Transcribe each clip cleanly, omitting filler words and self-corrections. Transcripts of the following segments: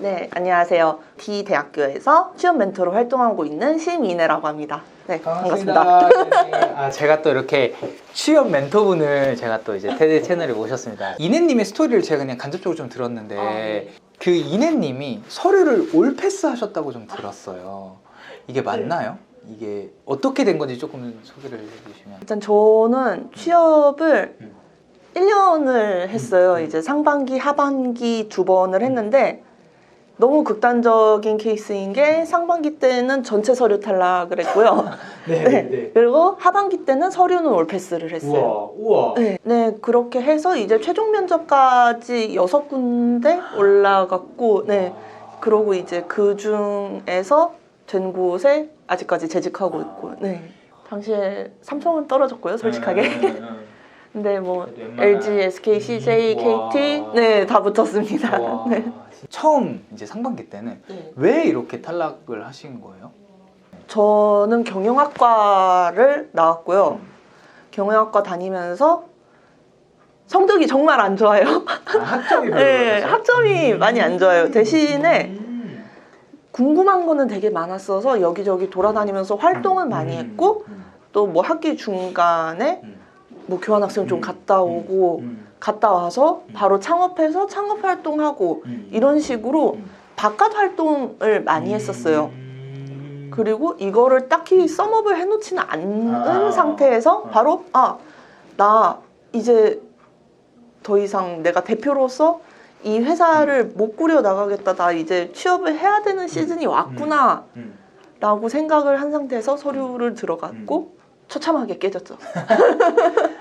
네, 안녕하세요. D대학교에서 취업 멘토로 활동하고 있는 심이네라고 합니다. 네, 반갑습니다. 네. 제가 또 이렇게 취업 멘토분을 제가 또 이제 테드 채널에 모셨습니다. 이내님의 스토리를 제가 그냥 간접적으로 좀 들었는데 그 이내님이 서류를 올패스 하셨다고 좀 들었어요. 이게 맞나요? 이게 어떻게 된 건지 조금 소개를 해주시면. 일단 저는 취업을 1년을 했어요. 이제 상반기, 하반기 두 번을 했는데 너무 극단적인 케이스인 게 상반기 때는 전체 서류 탈락을 했고요. 네. 그리고 하반기 때는 서류는 올패스를 했어요. 우와. 네, 그렇게 해서 이제 최종 면접까지 6군데 올라갔고, 네. 그러고 이제 그 중에서 된 곳에 아직까지 재직하고 있고, 네. 당시에 삼성은 떨어졌고요, 솔직하게. 근데 뭐 LG, SK, CJ, KT, 네, 다 붙었습니다. 네. 처음 이제 상반기 때는 왜 이렇게 탈락을 하신 거예요? 저는 경영학과를 나왔고요. 경영학과 다니면서 성적이 정말 안 좋아요. 학점이 별로 네, 학점이 많이 안 좋아요. 대신에 궁금한 거는 되게 많았어서 여기저기 돌아다니면서 활동은 많이 했고 또 뭐 학기 중간에 뭐 교환학생 좀 갔다 오고 갔다 와서 바로 창업해서 창업 활동하고 이런 식으로 바깥 활동을 많이 했었어요. 그리고 이거를 딱히 썸업을 해놓지는 않은 상태에서 바로 나 이제 더 이상 내가 대표로서 이 회사를 못 꾸려 나가겠다. 나 이제 취업을 해야 되는 시즌이 왔구나 라고 생각을 한 상태에서 서류를 들어갔고 처참하게 깨졌죠.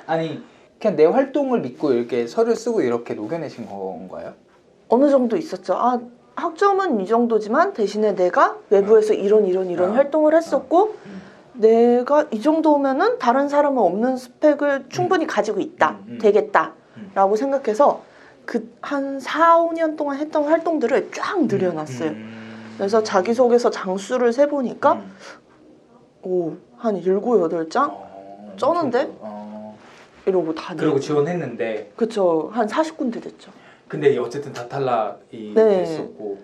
아니 그냥 내 활동을 믿고 이렇게 서류 쓰고 이렇게 녹여내신 건가요? 어느 정도 있었죠. 학점은 이 정도지만 대신에 내가 외부에서 이런 활동을 했었고 내가 이 정도면은 다른 사람은 없는 스펙을 충분히 가지고 있다. 되겠다. 라고 생각해서 그 한 4, 5년 동안 했던 활동들을 쫙 늘여놨어요. 그래서 자기소개서 장수를 세보니까 한 7, 8장? 쩌는데? 이러고 다 그러고 지원했는데 그쵸. 한 40군데 됐죠. 근데 어쨌든 다 탈락이 됐었고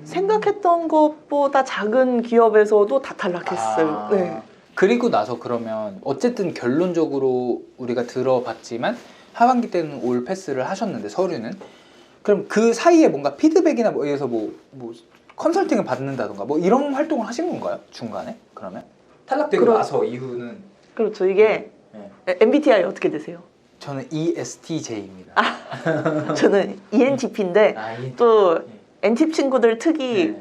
생각했던 것보다 작은 기업에서도 다 탈락했어요. 네. 그리고 나서 그러면 어쨌든 결론적으로 우리가 들어봤지만 하반기 때는 올 패스를 하셨는데 서류는 그럼 그 사이에 뭔가 피드백이나 뭐에서 뭐 컨설팅을 받는다던가 뭐 이런 활동을 하신 건가요? 중간에? 그러면? 탈락되고 나서 이후는 그렇죠. 이게 MBTI 어떻게 되세요? 저는 ESTJ입니다. 저는 ENTP인데 또 NTP 친구들 특이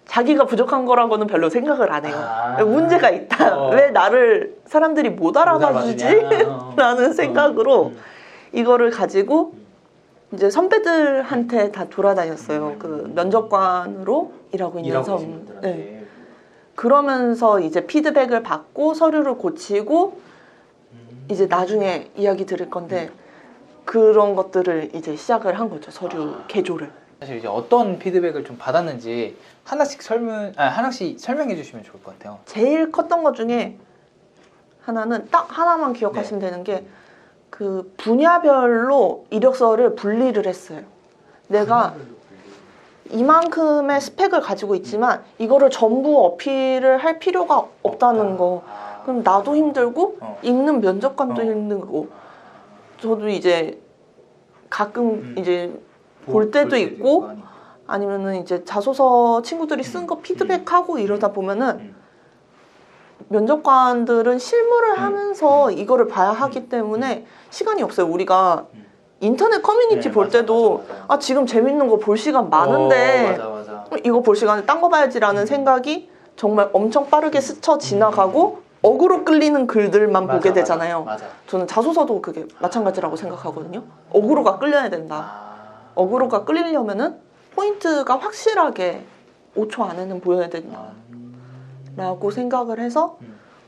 자기가 부족한 거라고는 별로 생각을 안 해요. 문제가 있다. 왜 나를 사람들이 못 알아봐주지? 라는 생각으로 이거를 가지고 이제 선배들한테 다 돌아다녔어요. 그 면접관으로 일하고 있는 선배들. 네. 그러면서 이제 피드백을 받고 서류를 고치고 이제 나중에 이야기 드릴 건데 그런 것들을 이제 시작을 한 거죠. 서류 개조를. 사실 이제 어떤 피드백을 좀 받았는지 하나씩 설명해 주시면 좋을 것 같아요. 제일 컸던 것 중에 하나는 딱 하나만 기억하시면 되는 게 그 분야별로 이력서를 분리를 했어요. 내가 이만큼의 스펙을 가지고 있지만 이거를 전부 어필을 할 필요가 없다는 거. 그럼 나도 힘들고 읽는 면접관도 힘들고 저도 이제 가끔 이제 볼 때도 있고 아니면은 이제 자소서 친구들이 쓴 거 피드백하고 이러다 보면은 면접관들은 실무를 하면서 이거를 봐야 하기 때문에 시간이 없어요. 우리가 인터넷 커뮤니티 볼 때도 지금 재밌는 거 볼 시간 많은데 이거 볼 시간에 딴 거 봐야지라는 생각이 정말 엄청 빠르게 스쳐 지나가고 어그로 끌리는 글들만 보게 되잖아요. 저는 자소서도 그게 마찬가지라고 생각하거든요. 어그로가 끌려야 된다. 어그로가 끌리려면은 포인트가 확실하게 5초 안에는 보여야 된다. 라고 생각을 해서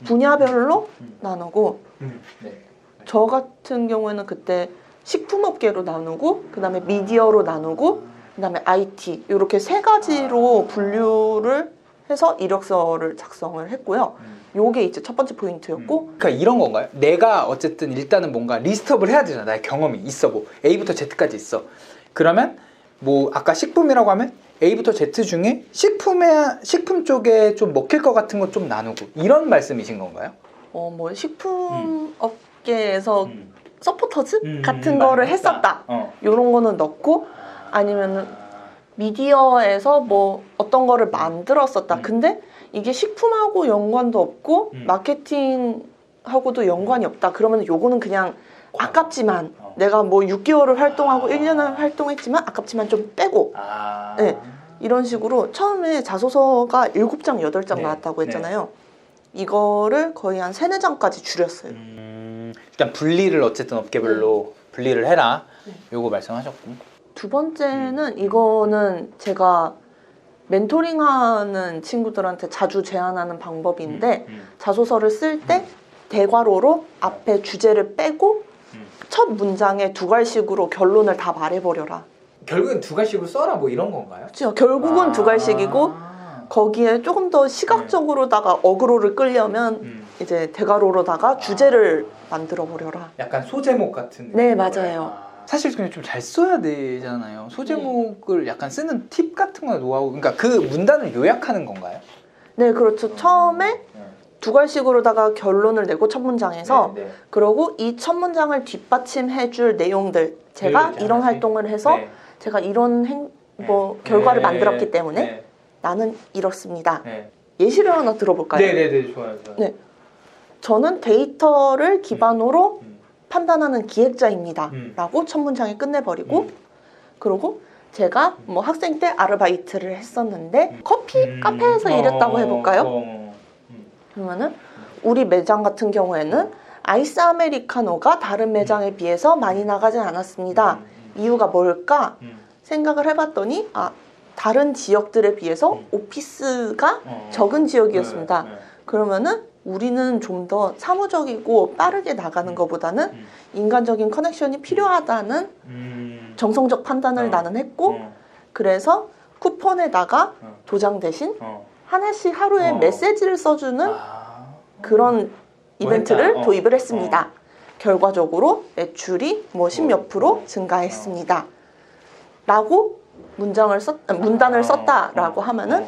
분야별로 나누고 저 같은 경우에는 그때 식품업계로 나누고 그 다음에 미디어로 나누고 그 다음에 IT 이렇게 3가지로 분류를 해서 이력서를 작성을 했고요. 요게 이제 첫 번째 포인트였고 그러니까 이런 건가요? 내가 어쨌든 일단은 뭔가 리스트업을 해야 되잖아. 나의 경험이 있어. 뭐 A부터 Z까지 있어. 그러면 뭐 아까 식품이라고 하면 A부터 Z 중에 식품 쪽에 좀 먹힐 것 같은 것 좀 나누고 이런 말씀이신 건가요? 뭐 식품 업계에서 서포터즈 같은 거를 했었다. 이런 거는 넣고 아니면은 미디어에서 뭐 어떤 거를 만들었었다. 근데 이게 식품하고 연관도 없고 마케팅하고도 연관이 없다. 그러면 요거는 그냥 아깝지만 내가 뭐 6개월을 활동하고 1년을 활동했지만 아깝지만 좀 빼고 네, 이런 식으로 처음에 자소서가 7장, 8장 나왔다고 했잖아요. 이거를 거의 한 3, 4장까지 줄였어요. 일단 분리를 어쨌든 업계별로 분리를 해라. 요거 말씀하셨고. 두 번째는 이거는 제가 멘토링하는 친구들한테 자주 제안하는 방법인데 자소서를 쓸 때 대괄호로 앞에 주제를 빼고 첫 문장에 2갈씩으로 결론을 다 말해버려라. 결국엔 2갈씩으로 써라 뭐 이런 건가요? 그렇죠. 결국은 2갈씩이고 거기에 조금 더 시각적으로다가 어그로를 끌려면 이제 대괄호로다가 주제를 만들어버려라. 약간 소제목 같은 느낌. 네, 맞아요. 사실 그냥 좀 잘 써야 되잖아요. 소제목을 약간 쓰는 팁 같은 거 노하우, 그러니까 그 문단을 요약하는 건가요? 네, 그렇죠. 처음에 2갈씩으로다가 결론을 내고 첫 문장에서 그러고 이 첫 문장을 뒷받침해줄 내용들 제가 이런 활동을 해서 제가 이런 결과를 만들었기 때문에 나는 이렇습니다. 예시를 하나 들어볼까요? 네네네, 좋아요. 네, 저는 데이터를 기반으로 판단하는 기획자입니다. 라고 첫 문장에 끝내버리고 그리고 제가 뭐 학생 때 아르바이트를 했었는데 커피 카페에서 일했다고 해볼까요? 그러면은 우리 매장 같은 경우에는 아이스 아메리카노가 다른 매장에 비해서 많이 나가진 않았습니다. 이유가 뭘까? 생각을 해봤더니 다른 지역들에 비해서 오피스가 적은 지역이었습니다. 그러면은 우리는 좀 더 사무적이고 빠르게 나가는 것보다는 인간적인 커넥션이 필요하다는 정성적 판단을 나는 했고 그래서 쿠폰에다가 도장 대신 하나씩 하루에 메시지를 써주는 그런 이벤트를 도입을 했습니다. 결과적으로 매출이 뭐 10몇 프로 증가했습니다. 라고 문단을 썼다라고 하면은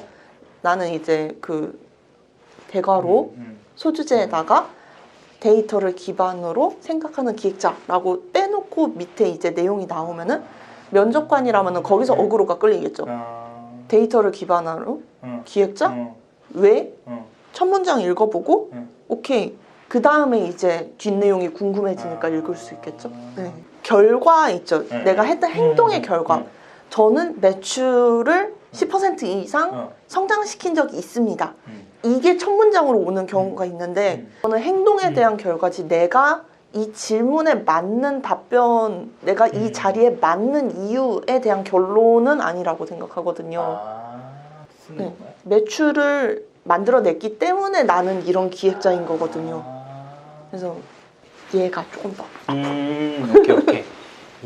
나는 이제 그 대괄호 소주제에다가 데이터를 기반으로 생각하는 기획자라고 빼놓고 밑에 이제 내용이 나오면은 면접관이라면은 거기서 어그로가 끌리겠죠. 데이터를 기반으로 기획자? 왜? 첫 문장 읽어보고 오케이. 그 다음에 이제 뒷내용이 궁금해지니까 읽을 수 있겠죠. 네. 결과 있죠. 내가 했던 행동의 결과. 저는 매출을 10% 이상 성장시킨 적이 있습니다. 이게 첫 문장으로 오는 경우가 있는데 저는 행동에 대한 결과지 내가 이 질문에 맞는 답변, 내가 이 자리에 맞는 이유에 대한 결론은 아니라고 생각하거든요. 네. 매출을 만들어냈기 때문에 나는 이런 기획자인 거거든요. 그래서 얘가 조금 더 오케이.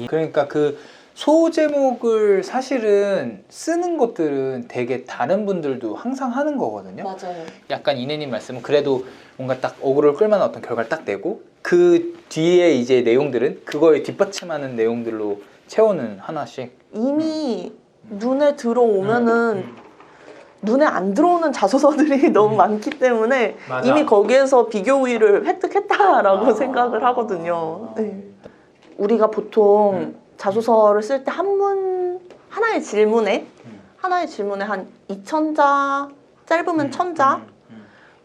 그러니까 그 소제목을 사실은 쓰는 것들은 되게 다른 분들도 항상 하는 거거든요. 맞아요. 약간 이내님 말씀은 그래도 뭔가 딱 어그로를 끌만한 어떤 결과를 딱 내고 그 뒤에 이제 내용들은 그거에 뒷받침하는 내용들로 채우는 하나씩. 이미 눈에 들어오면은 눈에 안 들어오는 자소서들이 너무 많기 때문에 맞아. 이미 거기에서 비교 우위를 획득했다라고 생각을 하거든요. 네. 우리가 보통 자소서를 쓸 때 하나의 질문에 한 2,000자, 짧으면 1,000자.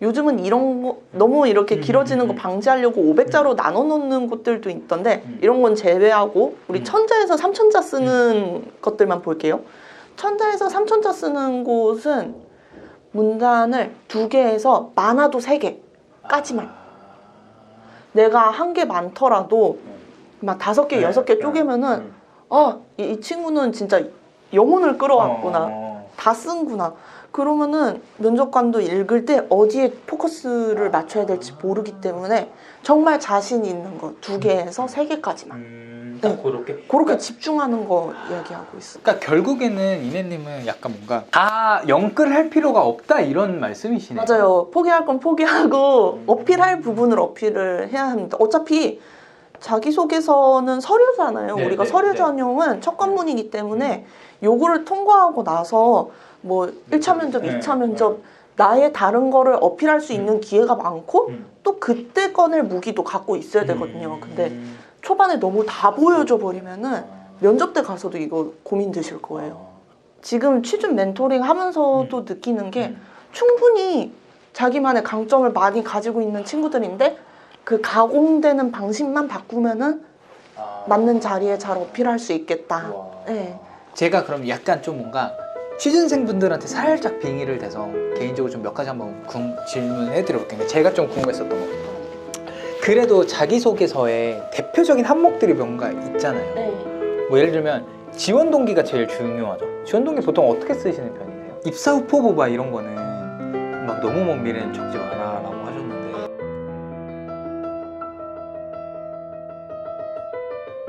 요즘은 이런 거 너무 이렇게 길어지는 거 방지하려고 500자로 나눠 놓는 곳들도 있던데 이런 건 제외하고 우리 1,000자에서 3,000자 쓰는 것들만 볼게요. 1,000자에서 3,000자 쓰는 곳은 문단을 2개에서 많아도 3개까지만. 내가 한 개 많더라도 막 5개, 6개 쪼개면은 이 친구는 진짜 영혼을 끌어왔구나. 다 쓴구나. 그러면은 면접관도 읽을 때 어디에 포커스를 맞춰야 될지 모르기 때문에 정말 자신 있는 거 2개에서 3개까지만. 네. 그렇게 집중하는 거 이야기하고 있어요. 그러니까 결국에는 이내님은 약간 뭔가 다 영끌할 필요가 없다 이런 말씀이시네요. 맞아요. 포기할 건 포기하고 어필할 부분을 어필을 해야 합니다. 어차피 자기소개서는 서류잖아요. 우리가 서류 전형은 첫 관문이기 때문에 요거를 통과하고 나서 뭐 1차 면접, 2차 면접 나의 다른 거를 어필할 수 있는 기회가 많고 또 그때 꺼낼 무기도 갖고 있어야 되거든요. 근데 초반에 너무 다 보여줘 버리면은 면접 때 가서도 이거 고민되실 거예요. 지금 취준 멘토링 하면서도 느끼는 게 충분히 자기만의 강점을 많이 가지고 있는 친구들인데 그 가공되는 방식만 바꾸면은 맞는 자리에 잘 어필할 수 있겠다. 네. 제가 그럼 약간 좀 뭔가 취준생분들한테 살짝 빙의를 대서 개인적으로 좀 몇 가지 한번 질문해 드려볼게요. 제가 좀 궁금했었던 거. 그래도 자기소개서에 대표적인 항목들이 뭔가 있잖아요. 네. 뭐 예를 들면 지원 동기가 제일 중요하죠. 지원 동기 보통 어떻게 쓰시는 편이세요? 입사 후 포부 막 이런 거는 막 너무 먼 미래는 적지 마요.